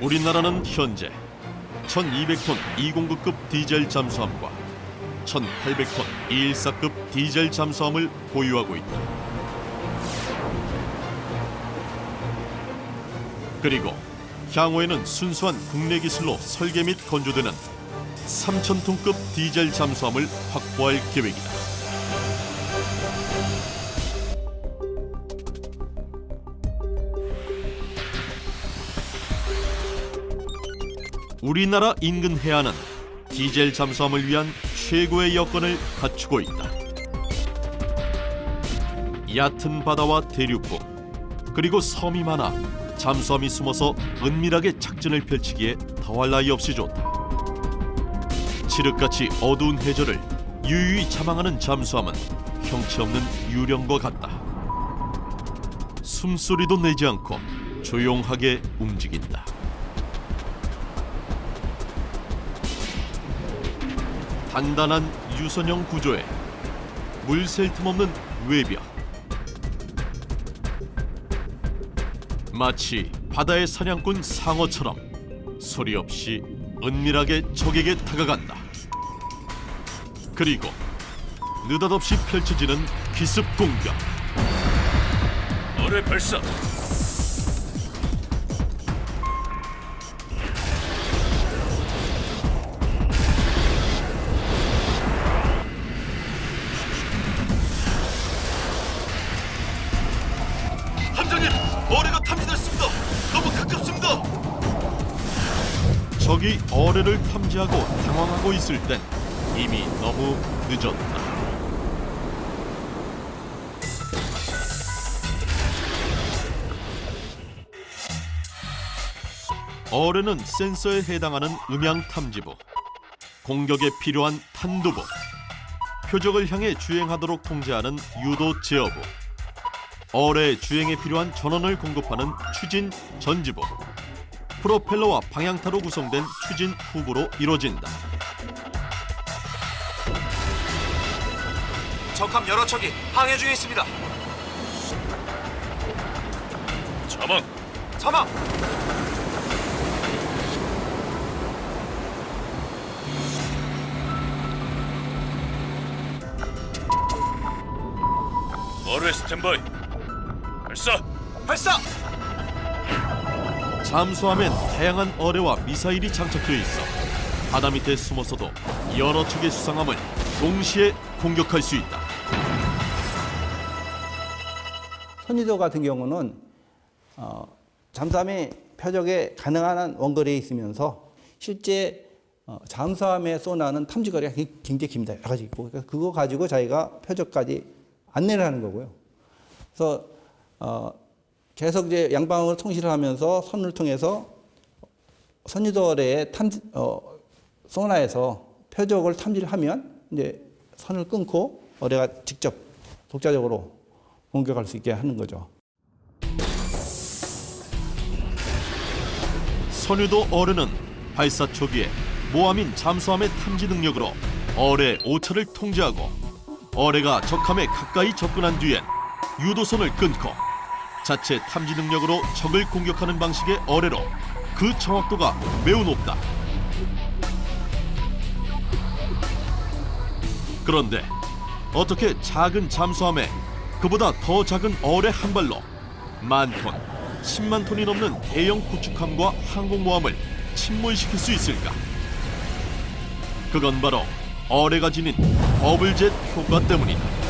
우리나라는 현재 1200톤 209급 디젤 잠수함과 1800톤 214급 디젤 잠수함을 보유하고 있다. 그리고 향후에는 순수한 국내 기술로 설계 및 건조되는 3000톤급 디젤 잠수함을 확보할 계획이다. 우리나라 인근 해안은 디젤 잠수함을 위한 최고의 여건을 갖추고 있다. 얕은 바다와 대륙부, 그리고 섬이 많아 잠수함이 숨어서 은밀하게 작전을 펼치기에 더할 나위 없이 좋다. 칠흑같이 어두운 해저를 유유히 자망하는 잠수함은 형체 없는 유령과 같다. 숨소리도 내지 않고 조용하게 움직인다. 단단한 유선형 구조에 물 셀 틈 없는 외벽. 마치 바다의 사냥꾼 상어처럼 소리 없이 은밀하게 적에게 다가간다. 그리고 느닷없이 펼쳐지는 기습 공격. 어뢰 발사. 함장님, 어뢰가 탐지됐습니다. 너무 가깝습니다. 적이 어뢰를 탐지하고 당황하고 있을 땐 이미 너무 늦었다. 어뢰는 센서에 해당하는 음향 탐지부, 공격에 필요한 탄두부, 표적을 향해 주행하도록 통제하는 유도 제어부, 어뢰 주행에 필요한 전원을 공급하는 추진 전지부, 프로펠러와 방향타로 구성된 추진 후부로 이루어진다. 적함 여러 척이 항해 중에 있습니다. 자망. 사망! 어뢰 스탠바이. 발사. 발사! 잠수함엔 다양한 어뢰와 미사일이 장착되어 있어 바다 밑에 숨어서도 여러 척의 수상함을 동시에 공격할 수 있다. 선유도 같은 경우는 잠수함이 표적에 가능한 한 원거리에 있으면서 실제 잠수함의 소나는 탐지거리가 굉장히 깁니다. 여러 가지 있고 그거 가지고 자기가 표적까지 안내를 하는 거고요. 그래서 계속 이제 양방향으로 통신을 하면서 선을 통해서 선유도의 소나에서 표적을 탐지를 하면 이제 선을 끊고 어뢰가 직접 독자적으로 공격할 수 있게 하는 거죠. 선유도 어뢰는 발사 초기에 모함인 잠수함의 탐지 능력으로 어뢰 오차를 통제하고 어뢰가 적함에 가까이 접근한 뒤엔 유도선을 끊고 자체 탐지 능력으로 적을 공격하는 방식의 어뢰로 그 정확도가 매우 높다. 그런데 어떻게 작은 잠수함에 그보다 더 작은 어뢰 한 발로 10,000톤, 10만 톤이 넘는 대형 구축함과 항공모함을 침몰시킬 수 있을까? 그건 바로 어뢰가 지닌 버블젯 효과 때문이다.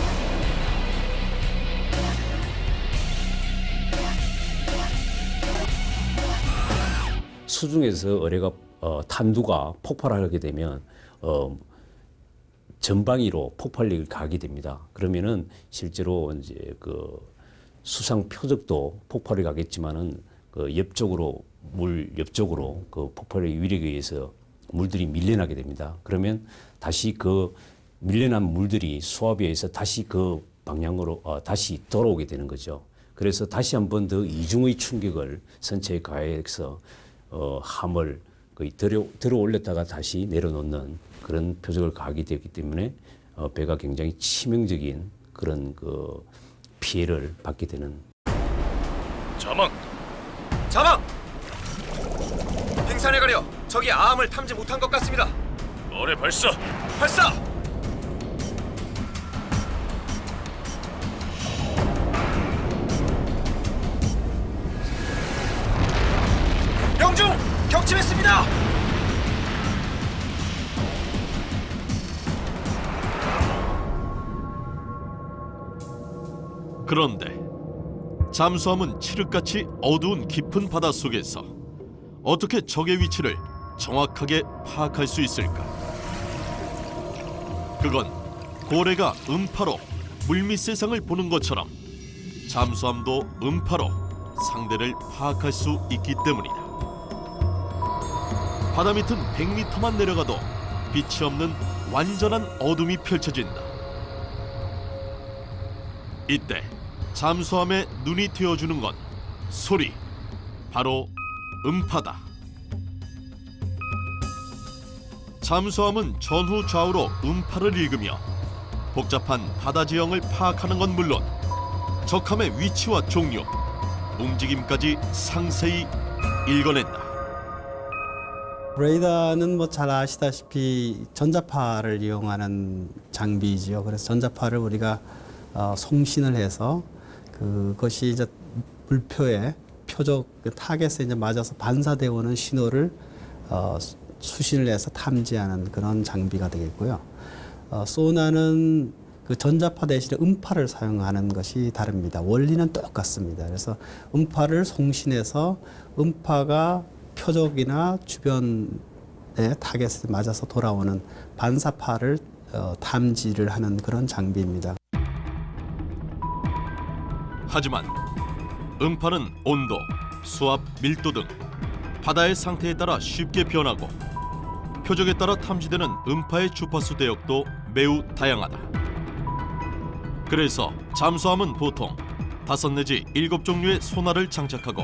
수중에서 어뢰가 탄두가 폭발하게 되면 전방위로 폭발력을 가하게 됩니다. 그러면은 실제로 이제 그 수상 표적도 폭발이 가겠지만은 그 옆쪽으로 물 옆쪽으로 그 폭발의 위력에 의해서 물들이 밀려나게 됩니다. 그러면 다시 그 밀려난 물들이 수압에 의해서 다시 그 방향으로 다시 돌아오게 되는 거죠. 그래서 다시 한 번 더 이중의 충격을 선체에 가해서 함을 거의 들어 올렸다가 다시 내려놓는 그런 표적을 가하게 되기 때문에 배가 굉장히 치명적인 그런 그 피해를 받게 되는. 자망. 자망! 생산에 가려 적이 아함을 탐지 못한 것 같습니다. 어뢰 발사. 발사! 명중! 격침했습니다! 그런데 잠수함은 칠흑같이 어두운 깊은 바닷속에서 어떻게 적의 위치를 정확하게 파악할 수 있을까? 그건 고래가 음파로 물밑 세상을 보는 것처럼 잠수함도 음파로 상대를 파악할 수 있기 때문이다. 바다 밑은 100m만 내려가도 빛이 없는 완전한 어둠이 펼쳐진다. 이때 잠수함의 눈이 되어주는 건 소리, 바로 음파다. 잠수함은 전후 좌우로 음파를 읽으며 복잡한 바다 지형을 파악하는 건 물론 적함의 위치와 종류, 움직임까지 상세히 읽어낸다. 레이더는 뭐 잘 아시다시피 전자파를 이용하는 장비이지요. 그래서 전자파를 우리가 송신을 해서 그것이 이제 물표에 표적 타겟에 이제 맞아서 반사되어 오는 신호를 수신을 해서 탐지하는 그런 장비가 되겠고요. 소나는 그 전자파 대신에 음파를 사용하는 것이 다릅니다. 원리는 똑같습니다. 그래서 음파를 송신해서 음파가 표적이나 주변의 타겟에 맞아서 돌아오는 반사파를 탐지를 하는 그런 장비입니다. 하지만 음파는 온도, 수압, 밀도 등 바다의 상태에 따라 쉽게 변하고 표적에 따라 탐지되는 음파의 주파수 대역도 매우 다양하다. 그래서 잠수함은 보통 5 내지 7종류의 소나를 장착하고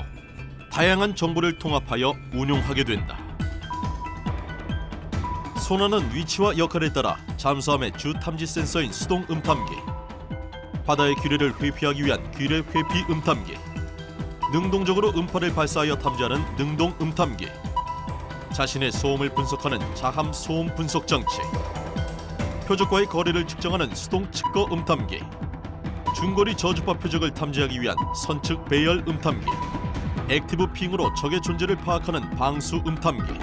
다양한 정보를 통합하여 운용하게 된다. 소나는 위치와 역할에 따라 잠수함의 주 탐지 센서인 수동 음탐기, 바다의 귀뢰를 회피하기 위한 귀뢰 회피 음탐기, 능동적으로 음파를 발사하여 탐지하는 능동 음탐기, 자신의 소음을 분석하는 자함 소음 분석 장치, 표적과의 거리를 측정하는 수동 측거 음탐기, 중거리 저주파 표적을 탐지하기 위한 선측 배열 음탐기, 액티브 핑으로 적의 존재를 파악하는 방수 음탐기,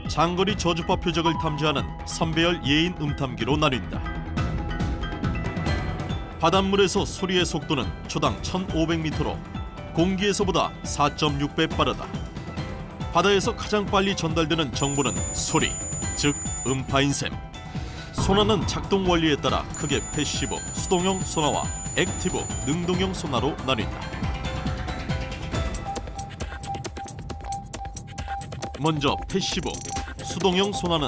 장거리 저주파 표적을 탐지하는 선배열 예인 음탐기로 나뉜다. 바닷물에서 소리의 속도는 초당 1500m로 공기에서보다 4.6배 빠르다. 바다에서 가장 빨리 전달되는 정보는 소리, 즉 음파인 셈. 소나는 작동 원리에 따라 크게 패시브, 수동형 소나와 액티브, 능동형 소나로 나뉜다. 먼저 패시브, 수동형 소나는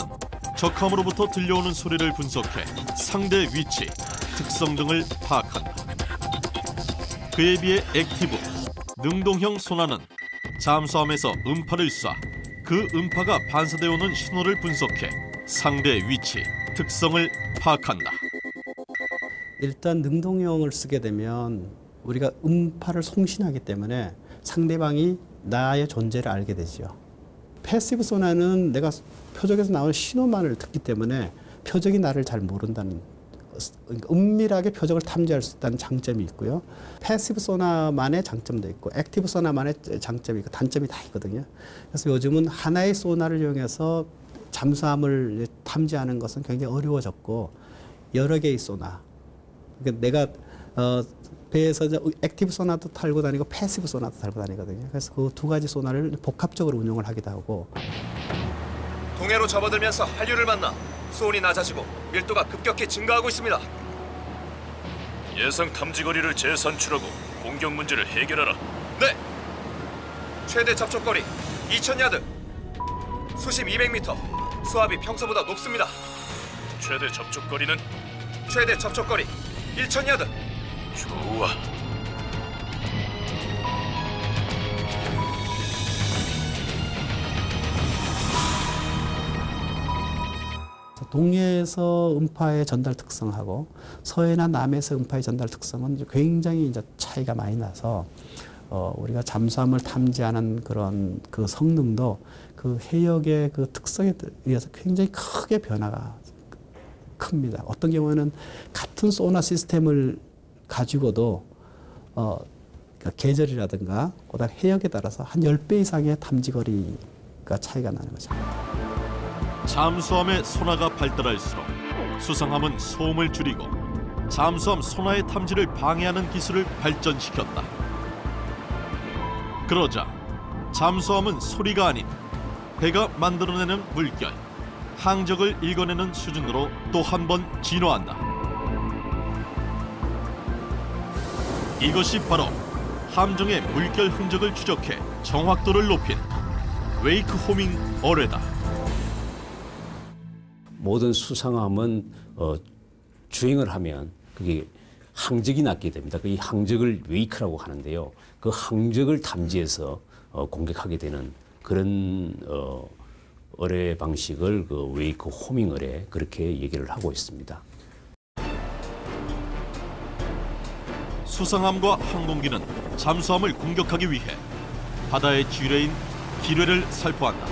적함으로부터 들려오는 소리를 분석해 상대 위치, 특성 등을 파악한다. 그에 비해 액티브, 능동형 소나는 잠수함에서 음파를 쏴 그 음파가 반사되어 오는 신호를 분석해 상대 위치, 특성을 파악한다. 일단 능동형을 쓰게 되면 우리가 음파를 송신하기 때문에 상대방이 나의 존재를 알게 되죠. 패시브 소나는 내가 표적에서 나오는 신호만을 듣기 때문에 표적이 나를 잘 모른다는, 그러니까 은밀하게 표적을 탐지할 수 있다는 장점이 있고요. 패시브 소나만의 장점도 있고 액티브 소나만의 장점이 있고 단점이 다 있거든요. 그래서 요즘은 하나의 소나를 이용해서 잠수함을 탐지하는 것은 굉장히 어려워졌고 여러 개의 소나, 그러니까 내가 배에서 액티브 소나도 달고 다니고 패시브 소나도 달고 다니거든요. 그래서 그 두 가지 소나를 복합적으로 운용을 하기도 하고. 동해로 접어들면서 한류를 만나 수온이 낮아지고 밀도가 급격히 증가하고 있습니다. 예상 탐지 거리를 재산출하고 공격 문제를 해결하라. 네. 최대 접촉거리 2000야드, 수심 200m, 수압이 평소보다 높습니다. 최대 접촉 거리는 최대 접촉거리 1000야드. 좋아. 동해에서 음파의 전달 특성하고 서해나 남해에서 음파의 전달 특성은 굉장히 이제 차이가 많이 나서 우리가 잠수함을 탐지하는 그런 그 성능도 그 해역의 그 특성에 의해서 굉장히 크게 변화가 큽니다. 어떤 경우에는 같은 소나 시스템을 가지고도 그러니까 계절이라든가 그다음 해역에 따라서 한 10배 이상의 탐지거리가 차이가 나는 거죠. 잠수함의 소나가 발달할수록 수상함은 소음을 줄이고 잠수함 소나의 탐지를 방해하는 기술을 발전시켰다. 그러자 잠수함은 소리가 아닌 배가 만들어내는 물결, 항적을 읽어내는 수준으로 또 한 번 진화한다. 이것이 바로 함정의 물결 흔적을 추적해 정확도를 높인 웨이크 호밍 어뢰다. 모든 수상함은 주행을 하면 그게 항적이 났게 됩니다. 이 항적을 웨이크라고 하는데요. 그 항적을 탐지해서 공격하게 되는 그런 어뢰 방식을 그 웨이크 호밍 어뢰 그렇게 얘기를 하고 있습니다. 수상함과 항공기는 잠수함을 공격하기 위해 바다의 지뢰인 기뢰를 살포한다.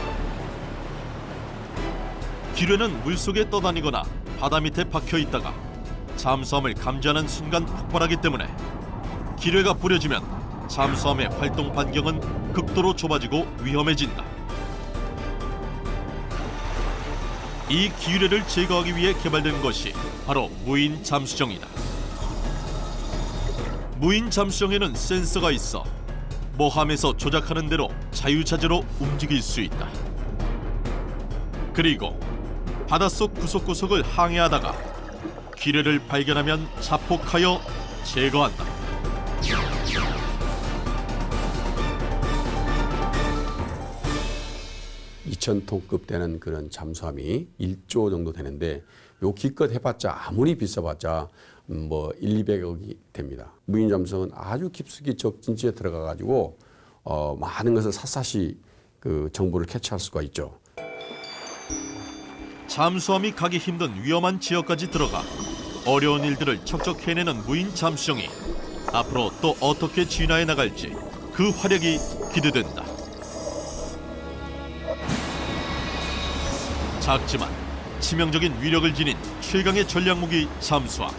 기뢰는 물속에 떠다니거나 바다 밑에 박혀 있다가 잠수함을 감지하는 순간 폭발하기 때문에 기뢰가 뿌려지면 잠수함의 활동 반경은 극도로 좁아지고 위험해진다. 이 기뢰를 제거하기 위해 개발된 것이 바로 무인 잠수정이다. 무인 잠수정에는 센서가 있어 모함에서 조작하는 대로 자유자재로 움직일 수 있다. 그리고 바닷속 구석구석을 항해하다가 기뢰를 발견하면 자폭하여 제거한다. 2,000톤급 되는 그런 잠수함이 1조 정도 되는데 요 기껏 해봤자 아무리 비싸봤자 뭐 1, 200억이 됩니다. 무인 잠수함은 아주 깊숙이 적진지에 들어가 가지고 많은 것을 샅샅이 그 정보를 캐치할 수가 있죠. 잠수함이 가기 힘든 위험한 지역까지 들어가 어려운 일들을 척척 해내는 무인 잠수정이 앞으로 또 어떻게 진화해 나갈지 그 활약이 기대된다. 작지만 치명적인 위력을 지닌 최강의 전략무기 잠수함.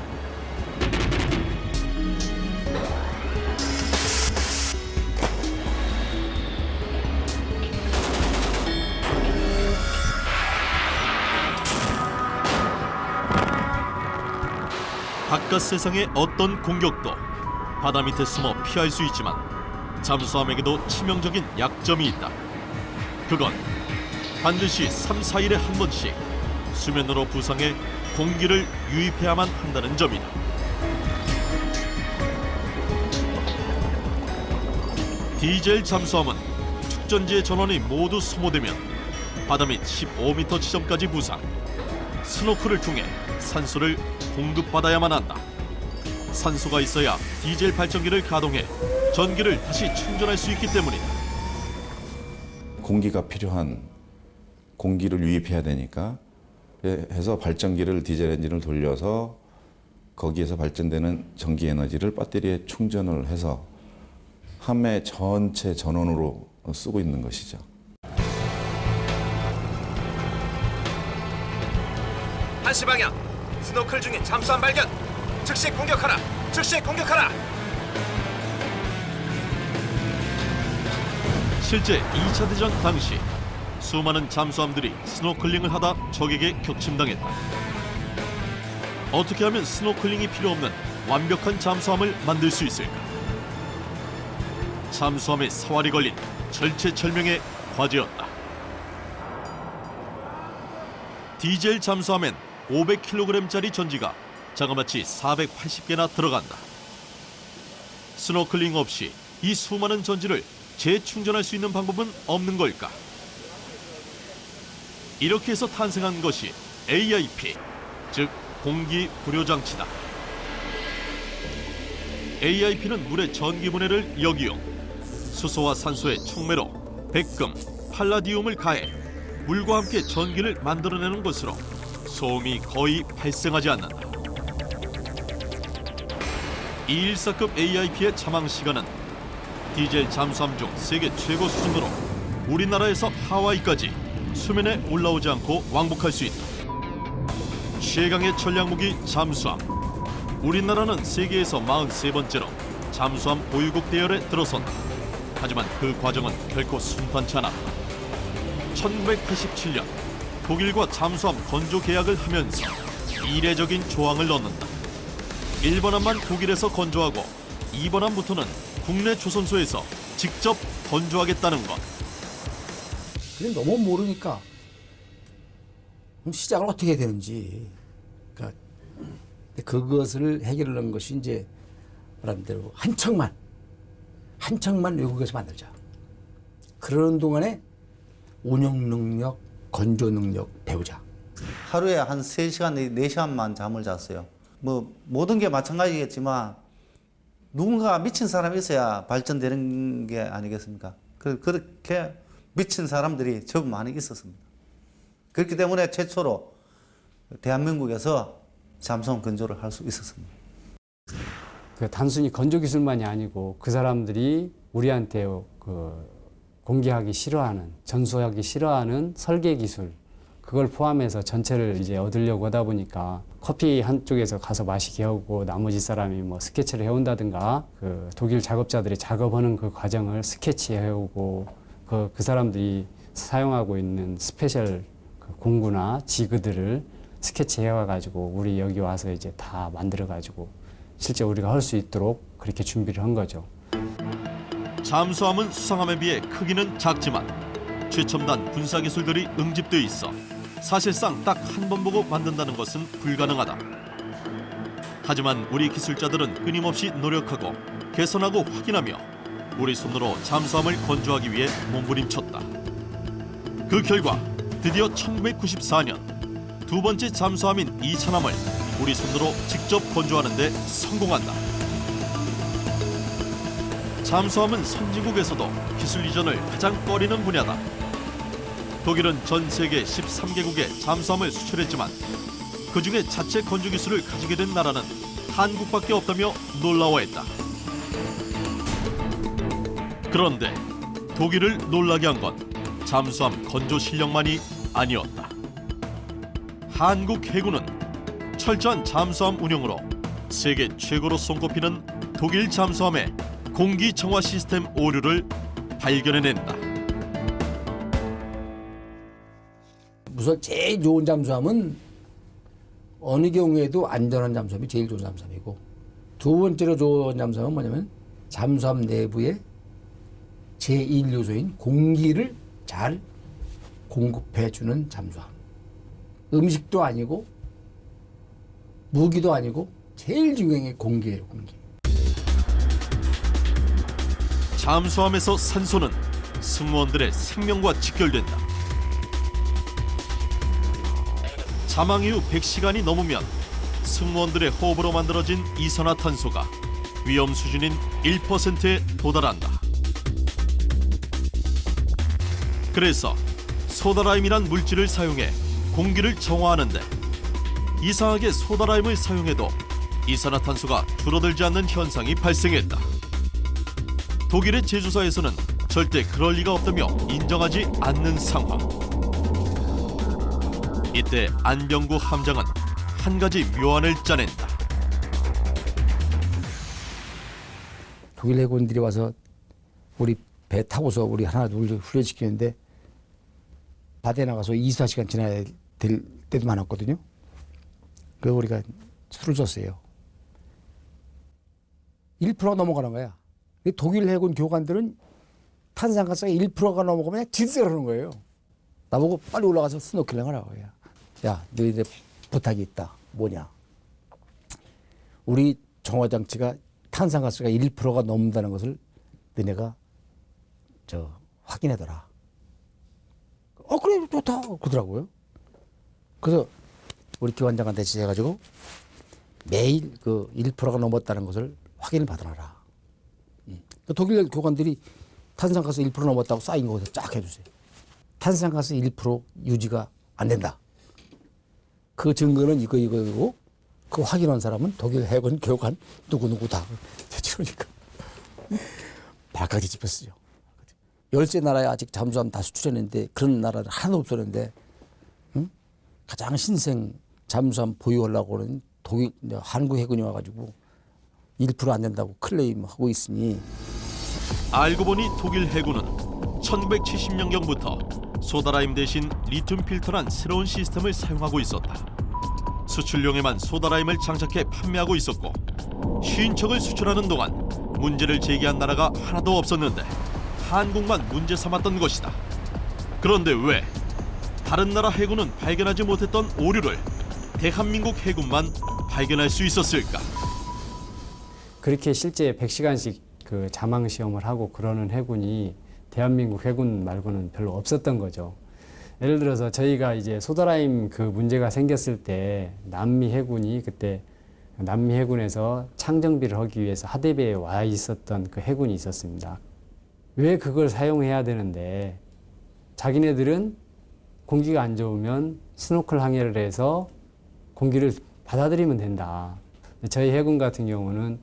바깥 세상의 어떤 공격도 바다 밑에 숨어 피할 수 있지만 잠수함에게도 치명적인 약점이 있다. 그건 반드시 3, 4일에 한 번씩 수면으로 부상해 공기를 유입해야만 한다는 점이다. 디젤 잠수함은 축전지의 전원이 모두 소모되면 바다 밑 15m 지점까지 부상, 스노클을 통해 산소를 공급받아야만 한다. 산소가 있어야 디젤 발전기를 가동해 전기를 다시 충전할 수 있기 때문이다. 공기가 필요한 공기를 유입해야 되니까 해서 발전기를 디젤 엔진을 돌려서 거기에서 발전되는 전기 에너지를 배터리에 충전을 해서 함의 전체 전원으로 쓰고 있는 것이죠. 한시 방향 스노클 중인 잠수함 발견. 즉시 공격하라. 즉시 공격하라. 실제 2차 대전 당시 수많은 잠수함들이 스노클링을 하다 적에게 격침당했다. 어떻게 하면 스노클링이 필요 없는 완벽한 잠수함을 만들 수 있을까? 잠수함에 사활이 걸린 절체절명의 과제였다. 디젤 잠수함엔 500kg짜리 전지가 자그마치 480개나 들어간다. 스노클링 없이 이 수많은 전지를 재충전할 수 있는 방법은 없는 걸까? 이렇게 해서 탄생한 것이 AIP, 즉 공기 불요 장치다. AIP는 물의 전기 분해를 역이용, 수소와 산소의 촉매로 백금, 팔라디움을 가해 물과 함께 전기를 만들어내는 것으로 소음이 거의 발생하지 않는다. 214급 AIP의 차망 시간은 디젤 잠수함 중 세계 최고 수준으로 우리나라에서 하와이까지 수면에 올라오지 않고 왕복할 수 있다. 최강의 전략무기 잠수함. 우리나라는 세계에서 43번째로 잠수함 보유국 대열에 들어선다. 하지만 그 과정은 결코 순탄치 않았다. 1987년 독일과 잠수함 건조 계약을 하면서 이례적인 조항을 넣는다. 1번함만 독일에서 건조하고 2번함부터는 국내 조선소에서 직접 건조하겠다는 것. 근데 너무 모르니까 그럼 시작을 어떻게 해야 되는지. 그러니까 그것을 해결하는 것이 이제 말한 대로 한 척만 외국에서 만들자. 그러는 동안에 운영 능력, 건조 능력 배우자. 하루에 한 3시간, 4시간만 잠을 잤어요. 뭐 모든 게 마찬가지겠지만 누군가 미친 사람이 있어야 발전되는 게 아니겠습니까? 그렇게 미친 사람들이 저 많이 있었습니다. 그렇기 때문에 최초로 대한민국에서 잠수함 건조를 할 수 있었습니다. 그 단순히 건조 기술만이 아니고 그 사람들이 우리한테 그 공개하기 싫어하는, 전수하기 싫어하는 설계 기술, 그걸 포함해서 전체를 이제 얻으려고 하다 보니까 커피 한쪽에서 가서 마시게 하고 나머지 사람이 뭐 스케치를 해온다든가 그 독일 작업자들이 작업하는 그 과정을 스케치해오고 그 사람들이 사용하고 있는 스페셜 그 공구나 지그들을 스케치해와가지고 우리 여기 와서 이제 다 만들어가지고 실제 우리가 할 수 있도록 그렇게 준비를 한 거죠. 잠수함은 수상함에 비해 크기는 작지만 최첨단 군사기술들이 응집돼 있어 사실상 딱 한 번 보고 만든다는 것은 불가능하다. 하지만 우리 기술자들은 끊임없이 노력하고 개선하고 확인하며 우리 손으로 잠수함을 건조하기 위해 몸부림쳤다. 그 결과 드디어 1994년 두 번째 잠수함인 이천함을 우리 손으로 직접 건조하는 데 성공한다. 잠수함은 선진국에서도 기술 이전을 가장 꺼리는 분야다. 독일은 전 세계 13개국에 잠수함을 수출했지만 그중에 자체 건조 기술을 가지게 된 나라는 한국밖에 없다며 놀라워했다. 그런데 독일을 놀라게 한 건 잠수함 건조 실력만이 아니었다. 한국 해군은 철저한 잠수함 운용으로 세계 최고로 손꼽히는 독일 잠수함의 공기 정화 시스템 오류를 발견해낸다. 우선 제일 좋은 잠수함은 어느 경우에도 안전한 잠수함이 제일 좋은 잠수함이고, 두 번째로 좋은 잠수함은 뭐냐면 잠수함 내부에 제1요소인 공기를 잘 공급해주는 잠수함. 음식도 아니고 무기도 아니고 제일 중요한 게 공기예요, 공기. 잠수함에서 산소는 승무원들의 생명과 직결된다. 사망 이후 100시간이 넘으면 승무원들의 호흡으로 만들어진 이산화탄소가 위험 수준인 1%에 도달한다. 그래서 소다라임이란 물질을 사용해 공기를 정화하는데 이상하게 소다라임을 사용해도 이산화탄소가 줄어들지 않는 현상이 발생했다. 독일의 제조사에서는 절대 그럴 리가 없다며 인정하지 않는 상황. 이때 안병구 함장은 한 가지 묘안을 짜낸다. 독일 해군들이 와서 우리 배 타고서 우리 하나 둘 훈련시키는데 바다에 나가서 24시간 지나야 될 때도 많았거든요. 그래서 우리가 술을 줬어요. 1%가 넘어가는 거야. 독일 해군 교관들은 탄산가스가 1%가 넘어가면 질색을 하는 거예요. 나보고 빨리 올라가서 스노클링 하라고 해요. 야, 너희들 부탁이 있다. 뭐냐? 우리 정화장치가 탄산가스가 1%가 넘는다는 것을 너네가 확인해둬라. 그래, 좋다. 그러더라고요. 그래서 우리 기관장한테 지시해가지고 매일 그 1%가 넘었다는 것을 확인을 받아놔라. 독일 교관들이 탄산가스 1% 넘었다고 쌓인 거에서 쫙 해주세요. 탄산가스 1% 유지가 안 된다. 그 증거는 이거고 그 확인한 사람은 독일 해군 교관 누구누구다. 그러니까 발칵 각각 뒤집혔어요. 13나라에 아직 잠수함 다 수출했는데 그런 나라는 하나도 없었는데 가장 신생 잠수함 보유하려고 하는 독일, 한국 해군이 와가지고 1% 안 된다고 클레임하고 있으니 알고 보니 독일 해군은 1970년경부터 소다라임 대신 리튬 필터란 새로운 시스템을 사용하고 있었다. 수출용에만 소다라임을 장착해 판매하고 있었고 쉬운 척을 수출하는 동안 문제를 제기한 나라가 하나도 없었는데 한국만 문제 삼았던 것이다. 그런데 왜 다른 나라 해군은 발견하지 못했던 오류를 대한민국 해군만 발견할 수 있었을까? 그렇게 실제 100시간씩 그 자망 시험을 하고 그러는 해군이 대한민국 해군 말고는 별로 없었던 거죠. 예를 들어서 저희가 이제 소다라임 그 문제가 생겼을 때 남미 해군이 그때 남미 해군에서 창정비를 하기 위해서 하대배에 와 있었던 그 해군이 있었습니다. 왜 그걸 사용해야 되는데 자기네들은 공기가 안 좋으면 스노클 항해를 해서 공기를 받아들이면 된다. 저희 해군 같은 경우는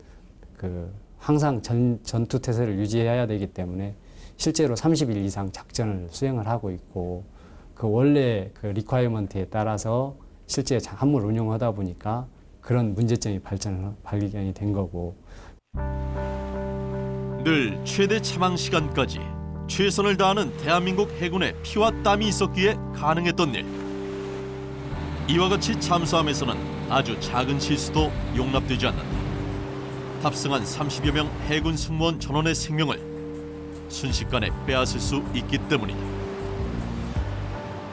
그 항상 전투 태세를 유지해야 되기 때문에 실제로 30일 이상 작전을 수행을 하고 있고 그 원래 그 리ኳ이어먼트에 따라서 실제 함물 운용하다 보니까 그런 문제점이 발견이 된 거고. 늘 최대 차망 시간까지 최선을 다하는 대한민국 해군의 피와 땀이 있었기에 가능했던 일. 이와 같이 잠수함에서는 아주 작은 실수도 용납되지 않는다. 탑승한 30여 명 해군 승무원 전원의 생명을 순식간에 빼앗을 수 있기 때문이다.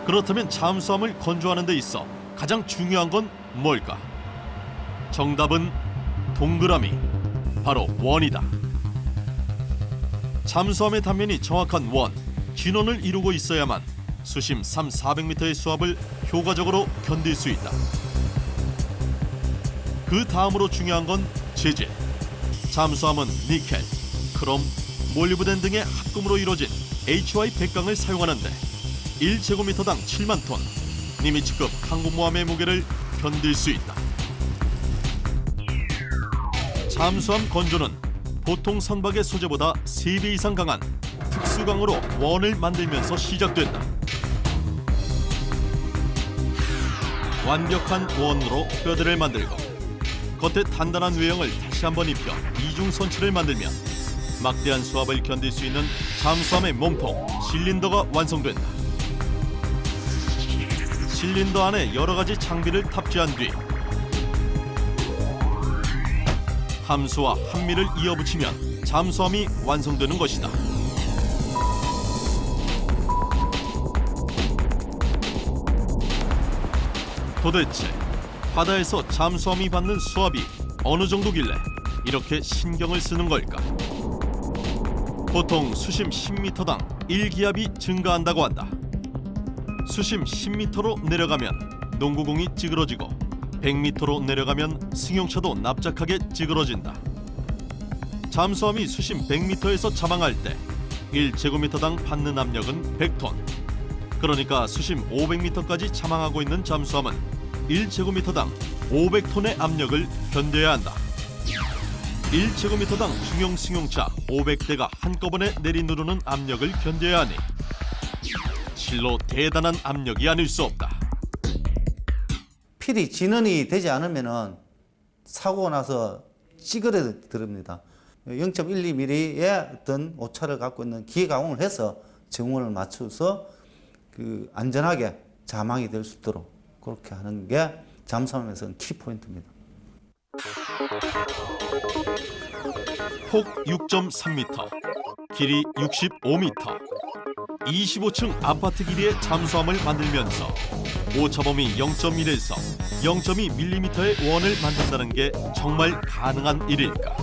그렇다면 잠수함을 건조하는 데 있어 가장 중요한 건 뭘까? 정답은 동그라미, 바로 원이다. 잠수함의 단면이 정확한 원, 진원을 이루고 있어야만 수심 300~400m의 수압을 효과적으로 견딜 수 있다. 그 다음으로 중요한 건 재질. 잠수함은 니켈, 크롬, 몰리브덴 등의 합금으로 이루어진 HY 백강을 사용하는데 1제곱미터당 7만 톤, 니미츠급 항공모함의 무게를 견딜 수 있다. 잠수함 건조는 보통 선박의 소재보다 3배 이상 강한 특수강으로 원을 만들면서 시작된다. 완벽한 원으로 뼈대를 만들고 겉에 단단한 외형을 다시 한번 입혀 이중 선체를 만들면 막대한 수압을 견딜 수 있는 잠수함의 몸통, 실린더가 완성된다. 실린더 안에 여러 가지 장비를 탑재한 뒤 함수와 한미를 이어붙이면 잠수함이 완성되는 것이다. 도대체 바다에서 잠수함이 받는 수압이 어느 정도길래 이렇게 신경을 쓰는 걸까? 보통 수심 10m당 1기압이 증가한다고 한다. 수심 10m로 내려가면 농구공이 찌그러지고 100m로 내려가면 승용차도 납작하게 찌그러진다. 잠수함이 수심 100m에서 자망할 때 1제곱미터당 받는 압력은 100톤. 그러니까 수심 500m까지 자망하고 있는 잠수함은 1제곱미터당 500톤의 압력을 견뎌야 한다. 1제곱미터당 중형 승용차 500대가 한꺼번에 내리누르는 압력을 견뎌야 하니 실로 대단한 압력이 아닐 수 없다. 필히 진원이 되지 않으면은 사고가 나서 찌그러듭니다. 0.12mm의 어떤 오차를 갖고 있는 기계 가공을 해서 정원을 맞춰서 그 안전하게 자망이 될 수 있도록 그렇게 하는 게 잠수함에서는 키포인트입니다. 폭 6.3m, 길이 65m, 25층 아파트 길이의 잠수함을 만들면서 오차범위 0.1에서 0.2mm의 원을 만든다는 게 정말 가능한 일일까?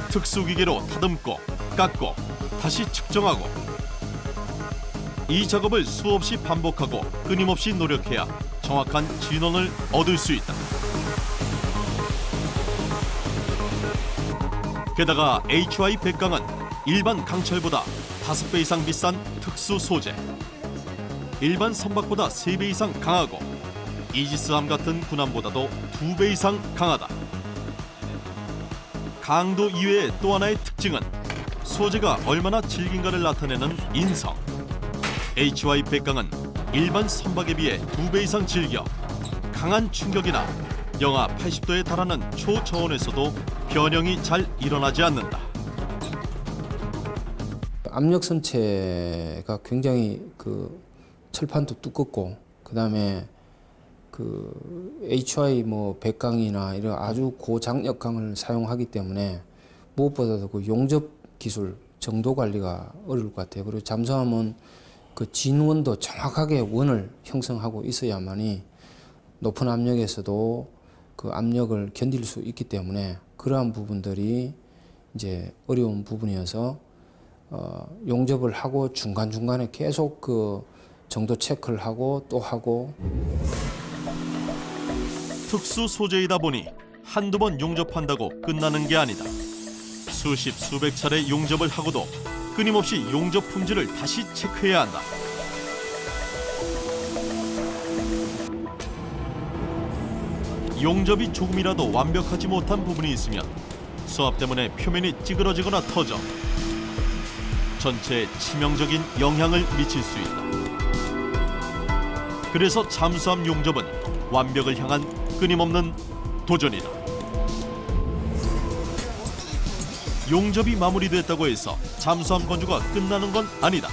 특수기계로 다듬고 깎고 다시 측정하고 이 작업을 수없이 반복하고 끊임없이 노력해야 정확한 진원을 얻을 수 있다. 게다가 HY 백강은 일반 강철보다 5배 이상 비싼 특수 소재, 일반 선박보다 3배 이상 강하고 이지스함 같은 군함보다도 2배 이상 강하다. 강도 이외의 또 하나의 특징은 소재가 얼마나 질긴가를 나타내는 인성. HY 백강은 일반 선박에 비해 2배 이상 질겨 강한 충격이나 영하 80도에 달하는 초저온에서도 변형이 잘 일어나지 않는다. 압력 선체가 굉장히 그 철판도 두껍고, 그다음에 그 HY 뭐 백강이나 이런 아주 고장력강을 사용하기 때문에 무엇보다도 그 용접 기술 정도 관리가 어려울 것 같아요. 그리고 잠수함은 그 진원도 정확하게 원을 형성하고 있어야만이 높은 압력에서도 그 압력을 견딜 수 있기 때문에 그러한 부분들이 이제 어려운 부분이어서 용접을 하고 중간중간에 계속 그 정도 체크를 하고 또 하고. 특수 소재이다 보니 한두 번 용접한다고 끝나는 게 아니다. 수십 수백 차례 용접을 하고도 끊임없이 용접 품질을 다시 체크해야 한다. 용접이 조금이라도 완벽하지 못한 부분이 있으면 수압 때문에 표면이 찌그러지거나 터져 전체에 치명적인 영향을 미칠 수 있다. 그래서 잠수함 용접은 완벽을 향한 끊임없는 도전이다. 용접이 마무리됐다고 해서 잠수함 건조가 끝나는 건 아니다.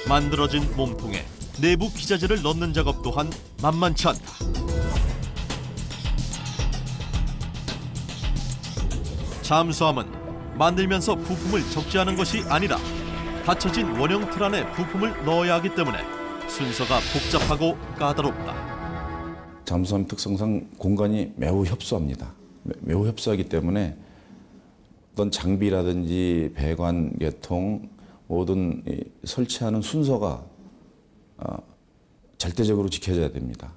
만들어진 몸통에 내부 기자재를 넣는 작업 또한 만만치 않다. 잠수함은 만들면서 부품을 적재하는 것이 아니라 닫혀진 원형 틀 안에 부품을 넣어야 하기 때문에 순서가 복잡하고 까다롭다. 잠수함 특성상 공간이 매우 협소합니다. 매우 협소하기 때문에 어떤 장비라든지 배관, 계통 모든 설치하는 순서가 절대적으로 지켜져야 됩니다.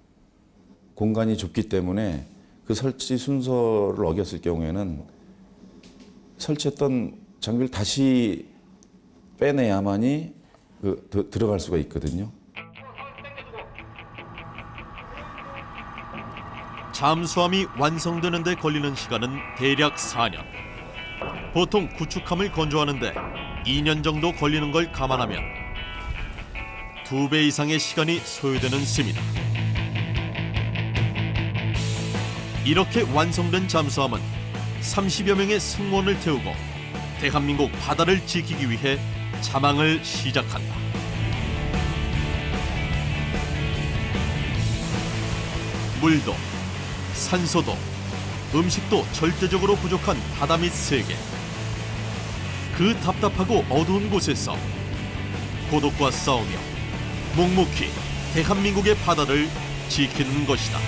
공간이 좁기 때문에 그 설치 순서를 어겼을 경우에는 설치했던 장비를 다시 빼내야만이 들어갈 수가 있거든요. 잠수함이 완성되는 데 걸리는 시간은 대략 4년. 보통 구축함을 건조하는데 2년 정도 걸리는 걸 감안하면 2배 이상의 시간이 소요되는 셈이다. 이렇게 완성된 잠수함은 30여 명의 승무원을 태우고 대한민국 바다를 지키기 위해 잠항을 시작한다. 물도, 산소도, 음식도 절대적으로 부족한 바다 밑 세계. 그 답답하고 어두운 곳에서 고독과 싸우며 묵묵히 대한민국의 바다를 지키는 것이다.